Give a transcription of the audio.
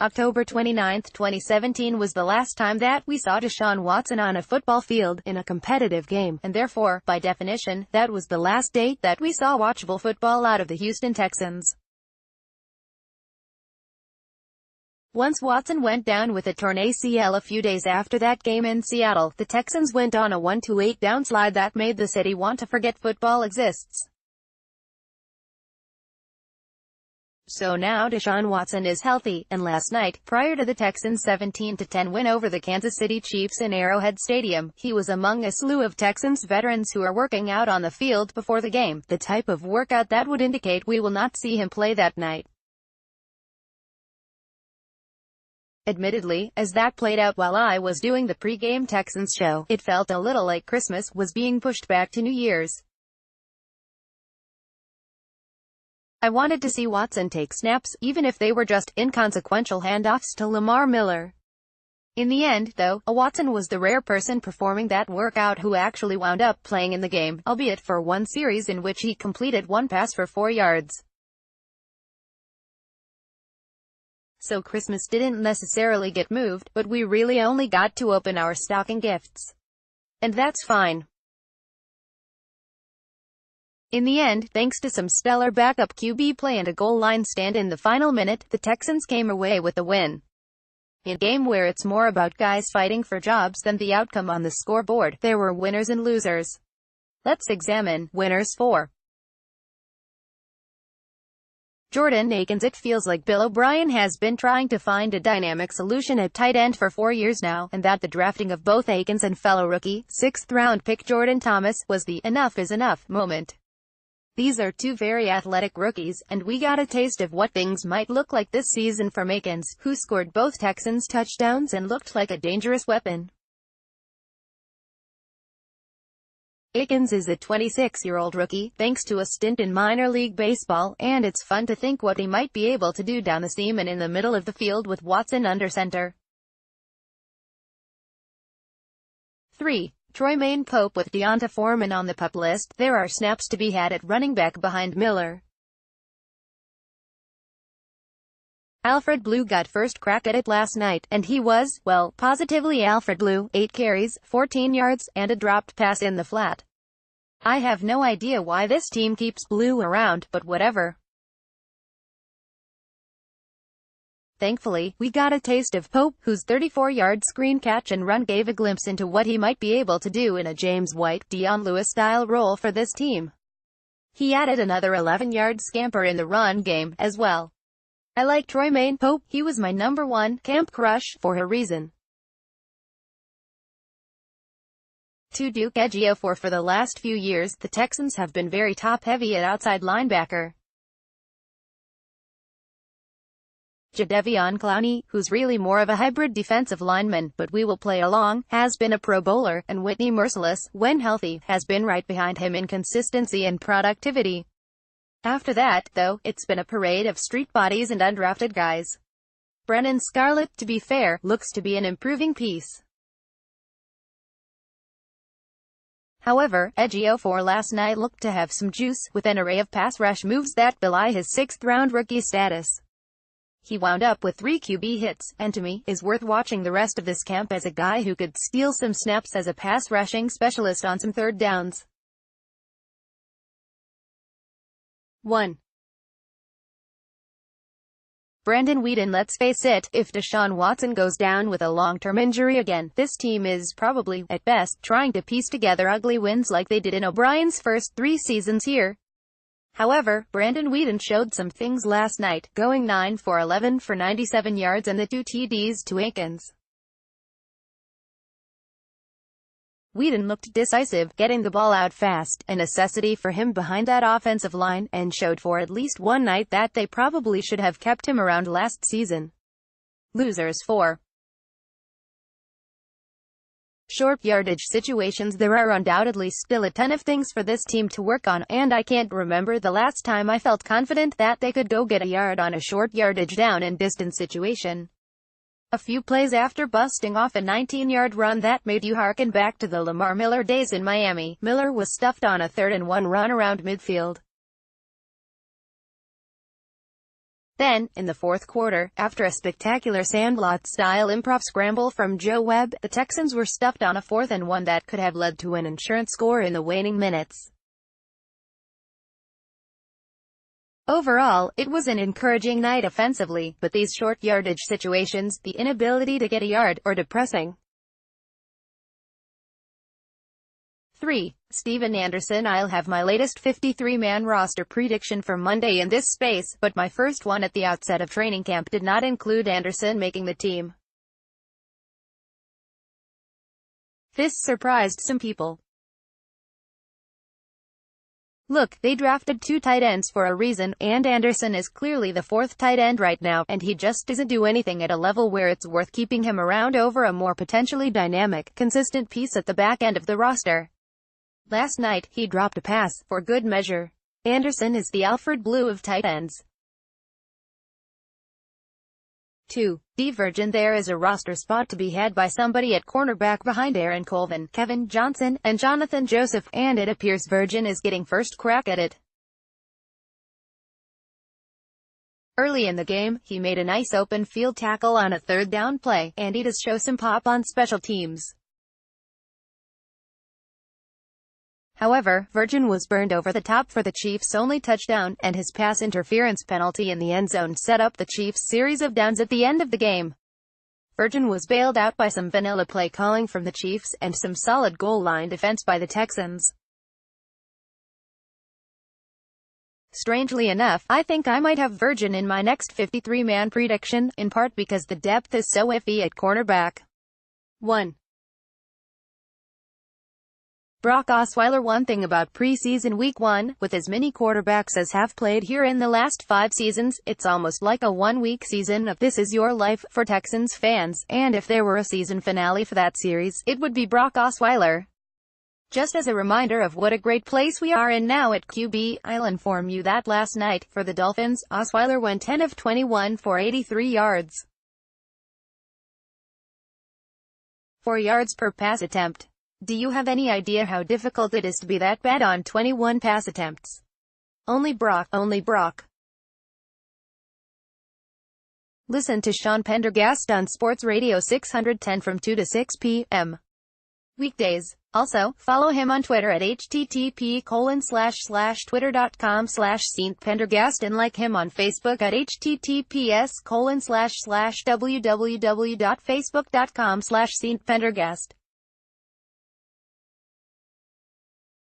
October 29, 2017 was the last time that we saw Deshaun Watson on a football field in a competitive game, and therefore, by definition, that was the last date that we saw watchable football out of the Houston Texans. Once Watson went down with a torn ACL a few days after that game in Seattle, the Texans went on a 1-8 downslide that made the city want to forget football exists. So now Deshaun Watson is healthy, and last night, prior to the Texans' 17-10 win over the Kansas City Chiefs in Arrowhead Stadium, he was among a slew of Texans veterans who are working out on the field before the game, the type of workout that would indicate we will not see him play that night. Admittedly, as that played out while I was doing the pre-game Texans show, it felt a little like Christmas was being pushed back to New Year's. I wanted to see Watson take snaps, even if they were just inconsequential handoffs to Lamar Miller. In the end, though, Watson was the rare person performing that workout who actually wound up playing in the game, albeit for one series in which he completed one pass for 4 yards. So Christmas didn't necessarily get moved, but we really only got to open our stocking gifts. And that's fine. In the end, thanks to some stellar backup QB play and a goal line stand in the final minute, the Texans came away with the win. In a game where it's more about guys fighting for jobs than the outcome on the scoreboard, there were winners and losers. Let's examine winners for Jordan Akins. It feels like Bill O'Brien has been trying to find a dynamic solution at tight end for 4 years now, and that the drafting of both Akins and fellow rookie, 6th-round pick Jordan Thomas, was the enough is enough moment. These are two very athletic rookies, and we got a taste of what things might look like this season from Akins, who scored both Texans touchdowns and looked like a dangerous weapon. Akins is a 26-year-old rookie, thanks to a stint in minor league baseball, and it's fun to think what he might be able to do down the seam and in the middle of the field with Watson under center. 3. Troymaine Pope. With Deonta Foreman on the PUP list, there are snaps to be had at running back behind Miller. Alfred Blue got first crack at it last night, and he was, well, positively Alfred Blue. 8 carries, 14 yards, and a dropped pass in the flat. I have no idea why this team keeps Blue around, but whatever. Thankfully, we got a taste of Pope, whose 34-yard screen catch and run gave a glimpse into what he might be able to do in a James White, Dion Lewis-style role for this team. He added another 11-yard scamper in the run game, as well. I like Troymaine Pope. He was my number 1 camp crush, for a reason. 2. Duke Ejiofor. For the last few years, the Texans have been very top-heavy at outside linebacker. Jadeveon Clowney, who's really more of a hybrid defensive lineman, but we will play along, has been a Pro Bowler, and Whitney Merciless, when healthy, has been right behind him in consistency and productivity. After that, though, it's been a parade of street bodies and undrafted guys. Brennan Scarlett, to be fair, looks to be an improving piece. However, Ejiofor last night looked to have some juice, with an array of pass rush moves that belie his 6th-round rookie status. He wound up with 3 QB hits, and to me, is worth watching the rest of this camp as a guy who could steal some snaps as a pass-rushing specialist on some third downs. 1. Brandon Weeden. Let's face it, if Deshaun Watson goes down with a long-term injury again, this team is probably, at best, trying to piece together ugly wins like they did in O'Brien's first 3 seasons here. However, Brandon Weeden showed some things last night, going 9 for 11 for 97 yards and the 2 TDs to Akins. Weeden looked decisive, getting the ball out fast, a necessity for him behind that offensive line, and showed for at least one night that they probably should have kept him around last season. Losers. 4. Short yardage situations. There are undoubtedly still a ton of things for this team to work on, and I can't remember the last time I felt confident that they could go get a yard on a short yardage down and distance situation. A few plays after busting off a 19-yard run that made you harken back to the Lamar Miller days in Miami, Miller was stuffed on a 3rd and 1 run around midfield. Then, in the fourth quarter, after a spectacular Sandlot-style improv scramble from Joe Webb, the Texans were stuffed on a 4th and 1 that could have led to an insurance score in the waning minutes. Overall, it was an encouraging night offensively, but these short yardage situations, the inability to get a yard, are depressing. 3. Steven Anderson. I'll have my latest 53-man roster prediction for Monday in this space, but my first one at the outset of training camp did not include Anderson making the team. This surprised some people. Look, they drafted 2 tight ends for a reason, and Anderson is clearly the 4th tight end right now, and he just doesn't do anything at a level where it's worth keeping him around over a more potentially dynamic, consistent piece at the back end of the roster. Last night, he dropped a pass, for good measure. Anderson is the Alfred Blue of tight ends. 2. Virgin. There is a roster spot to be had by somebody at cornerback behind Aaron Colvin, Kevin Johnson, and Jonathan Joseph, and it appears Virgin is getting first crack at it. Early in the game, he made a nice open field tackle on a 3rd down play, and he does show some pop on special teams. However, Virgin was burned over the top for the Chiefs' only touchdown, and his pass interference penalty in the end zone set up the Chiefs' series of downs at the end of the game. Virgin was bailed out by some vanilla play calling from the Chiefs, and some solid goal line defense by the Texans. Strangely enough, I think I might have Virgin in my next 53-man prediction, in part because the depth is so iffy at cornerback. 1. Brock Osweiler. One thing about preseason week 1, with as many quarterbacks as have played here in the last 5 seasons, it's almost like a 1-week season of This Is Your Life for Texans fans, and if there were a season finale for that series, it would be Brock Osweiler. Just as a reminder of what a great place we are in now at QB, I'll inform you that last night, for the Dolphins, Osweiler went 10 of 21 for 83 yards. 4 yards per pass attempt. Do you have any idea how difficult it is to be that bad on 21 pass attempts? Only Brock. Listen to Sean Pendergast on Sports Radio 610 from 2 to 6 p.m. weekdays. Also, follow him on Twitter at http://twitter.com/StPendergast and like him on Facebook at https://www.facebook.com/StPendergast.